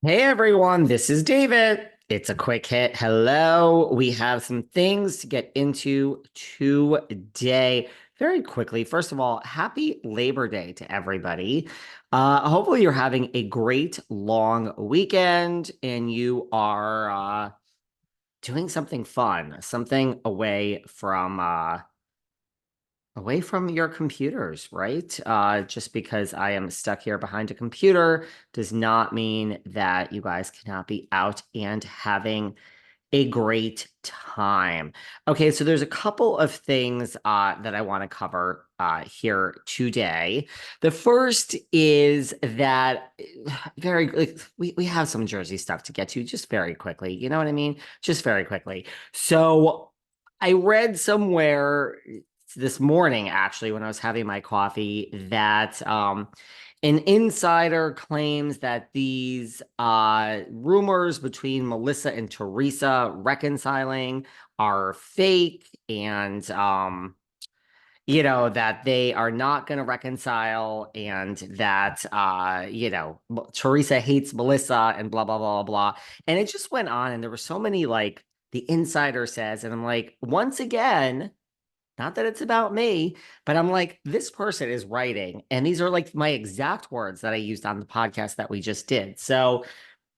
Hey everyone, this is David. It's a quick hit. Hello. We have some things to get into today very quickly. First of all, happy Labor Day to everybody. Hopefully you're having a great long weekend and you are doing something fun, something away from your computers, right? Just because I am stuck here behind a computer does not mean that you guys cannot be out and having a great time. Okay, so there's a couple of things that I want to cover here today. The first is that very like, we have some Jersey stuff to get to just very quickly. You know what I mean? Just very quickly. So I read somewhere this morning, actually, when I was having my coffee, that an insider claims that these rumors between Melissa and Teresa reconciling are fake and that they are not going to reconcile and that Teresa hates Melissa and blah blah blah blah. And it just went on and there were so many like the insider says and I'm like once again, not that it's about me, but I'm like, this person is writing. And these are like my exact words that I used on the podcast that we just did. So,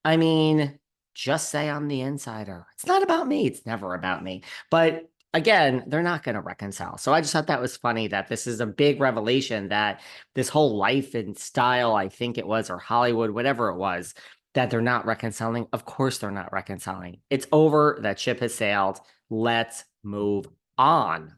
I mean, just say I'm the insider. It's not about me. It's never about me. But again, they're not going to reconcile. So I just thought that was funny that this is a big revelation that this whole life and style, I think it was, or Hollywood, whatever it was, that they're not reconciling. Of course, they're not reconciling. It's over. That ship has sailed. Let's move on.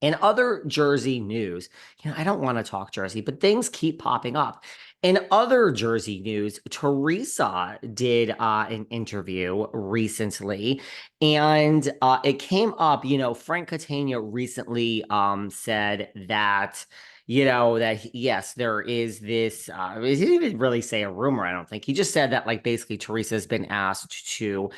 In other Jersey news, I don't want to talk Jersey, but things keep popping up. In other Jersey news, Teresa did an interview recently, and it came up. Frank Catania recently said that, yes, there is this. He didn't even really say a rumor. I don't think he just said that, like, basically Teresa's been asked to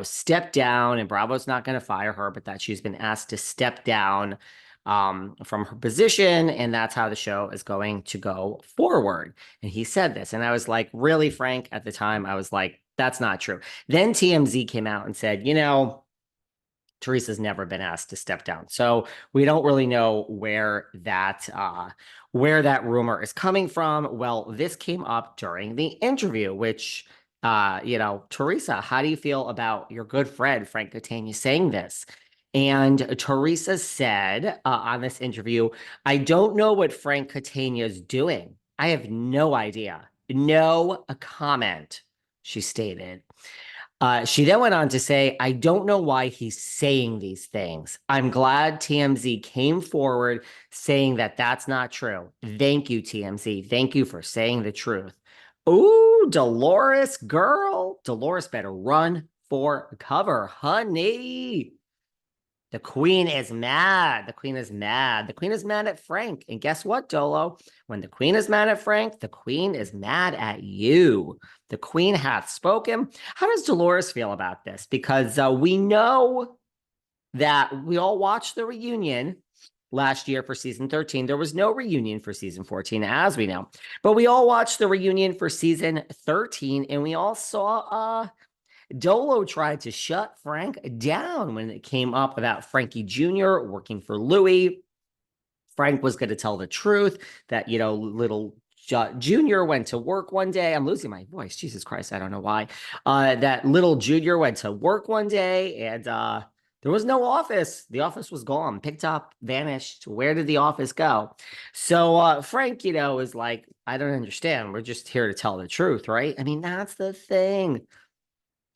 step down, and Bravo's not going to fire her, but that she's been asked to step down from her position, and that's how the show is going to go forward. And he said this, and I was like, really, Frank? At the time, I was like, that's not true. Then TMZ came out and said, Teresa's never been asked to step down. So we don't really know where that rumor is coming from. Well, this came up during the interview, which Teresa, how do you feel about your good friend Frank Catania saying this? And Teresa said on this interview, I don't know what Frank Catania is doing. I have no idea. No comment, she stated. She then went on to say, I don't know why he's saying these things. I'm glad TMZ came forward saying that that's not true. Thank you, TMZ. Thank you for saying the truth. Ooh, Dolores, girl. Dolores better run for cover, honey. The queen is mad. The queen is mad. The queen is mad at Frank. And guess what, Dolo? When the queen is mad at Frank, the queen is mad at you. The queen hath spoken. How does Dolores feel about this? Because we know that we all watched the reunion last year for season 13. There was no reunion for season 14, as we know. But we all watched the reunion for season 13, and we all saw Dolo tried to shut Frank down when it came up about Frankie Jr. working for Louis. Frank was going to tell the truth that, little Junior went to work one day. I'm losing my voice. Jesus Christ. I don't know why. That little Junior went to work one day and there was no office. The office was gone, picked up, vanished. Where did the office go? So Frank, is like, I don't understand. We're just here to tell the truth, right? I mean, that's the thing.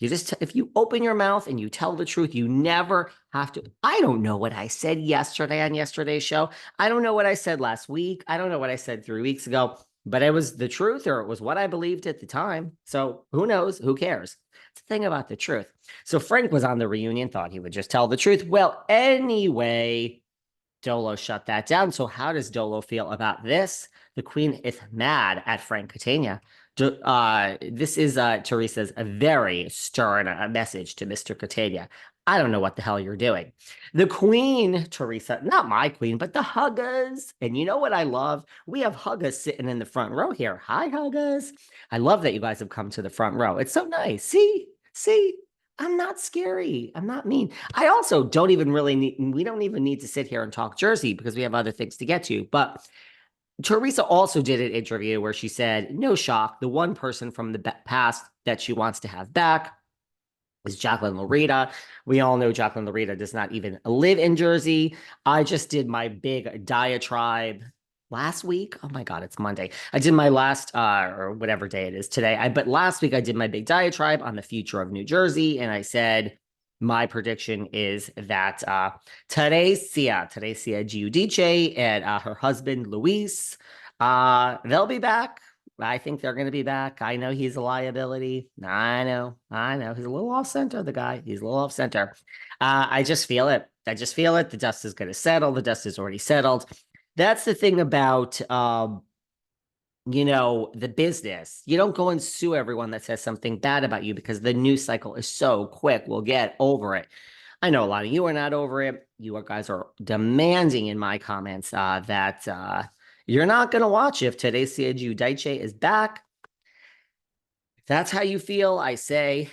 If you open your mouth and you tell the truth, you never have to. I don't know what I said yesterday on yesterday's show. I don't know what I said last week. I don't know what I said 3 weeks ago, but it was the truth or it was what I believed at the time. So who knows? Who cares? It's the thing about the truth. So Frank was on the reunion, thought he would just tell the truth. Well, anyway, Dolo shut that down. So how does Dolo feel about this? The queen is mad at Frank Catania. This is Teresa's a very stern message to Mr. Catania. I don't know what the hell you're doing. The queen, Teresa, not my queen, but the Huggers. And you know what I love? We have Huggers sitting in the front row here. Hi, Huggers. I love that you guys have come to the front row. It's so nice. See, I'm not scary. I'm not mean. I also don't even really need, we don't even need to sit here and talk Jersey because we have other things to get to. But Teresa also did an interview where she said, no shock, the one person from the past that she wants to have back is Jacqueline Loretta. We all know Jacqueline Loretta does not even live in Jersey. I just did my big diatribe last week. Oh my God, it's Monday. I did my last, or whatever day it is today. But last week I did my big diatribe on the future of New Jersey. And I said, my prediction is that Teresa Giudice and her husband, Luis, they'll be back. I think they're going to be back. I know he's a liability. I know. He's a little off center, the guy. He's a little off center. I just feel it. The dust is going to settle. The dust is already settled. That's the thing about, the business. You don't go and sue everyone that says something bad about you because the news cycle is so quick. We'll get over it. I know a lot of you are not over it. You guys are demanding in my comments that you're not going to watch if Teresa Giudice is back. If that's how you feel, I say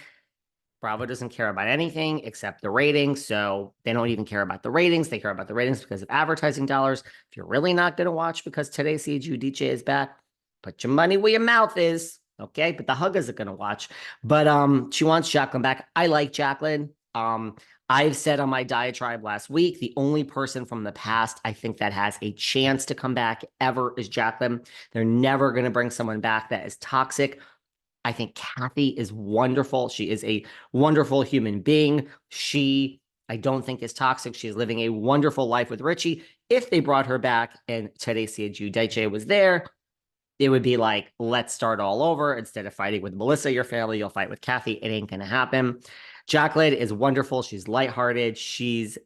Bravo doesn't care about anything except the ratings. So they don't even care about the ratings. They care about the ratings because of advertising dollars. If you're really not going to watch because Teresa Giudice is back, put your money where your mouth is. Okay. But the Huggers are going to watch. But she wants Jacqueline back. I like Jacqueline. I've said on my diatribe last week, the only person from the past I think that has a chance to come back ever is Jacqueline. They're never going to bring someone back that is toxic. I think Kathy is wonderful. She is a wonderful human being. I don't think is toxic. She's living a wonderful life with Richie. If they brought her back and Teresa Giudice was there, it would be like, let's start all over. Instead of fighting with Melissa, your family, you'll fight with Kathy. It ain't going to happen. Jacqueline is wonderful. She's lighthearted. She's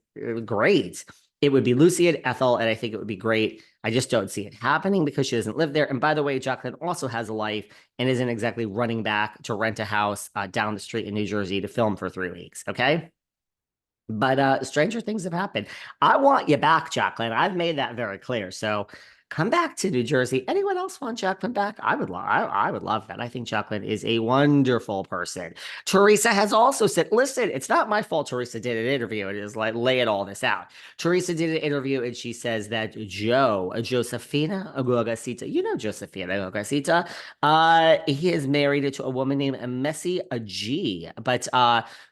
great. It would be Lucy and Ethel, and I think it would be great. I just don't see it happening because she doesn't live there. And by the way, Jacqueline also has a life and isn't exactly running back to rent a house down the street in New Jersey to film for 3 weeks, okay? But stranger things have happened. I want you back, Jacqueline. I've made that very clear. So come back to New Jersey. Anyone else want Jacqueline back? I would love that. I think Jacqueline is a wonderful person. Teresa has also said, listen, it's not my fault Teresa did an interview. It is like laying all this out. Teresa did an interview and she says that Josefina Agorgasita, you know Josefina Agorgasita, he is married to a woman named Messi G. But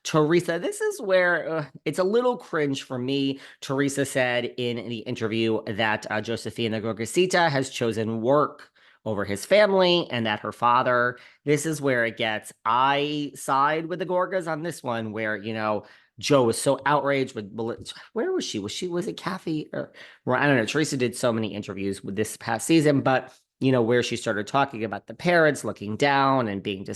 Teresa, this is where it's a little cringe for me. Teresa said in the interview that Josefina Gorgasita has chosen work over his family and that her father, this is where it gets, I side with the Gorgas on this one where, Joe was so outraged with, where was she? Was it Kathy? Or, I don't know. Teresa did so many interviews with this past season, but where she started talking about the parents looking down and being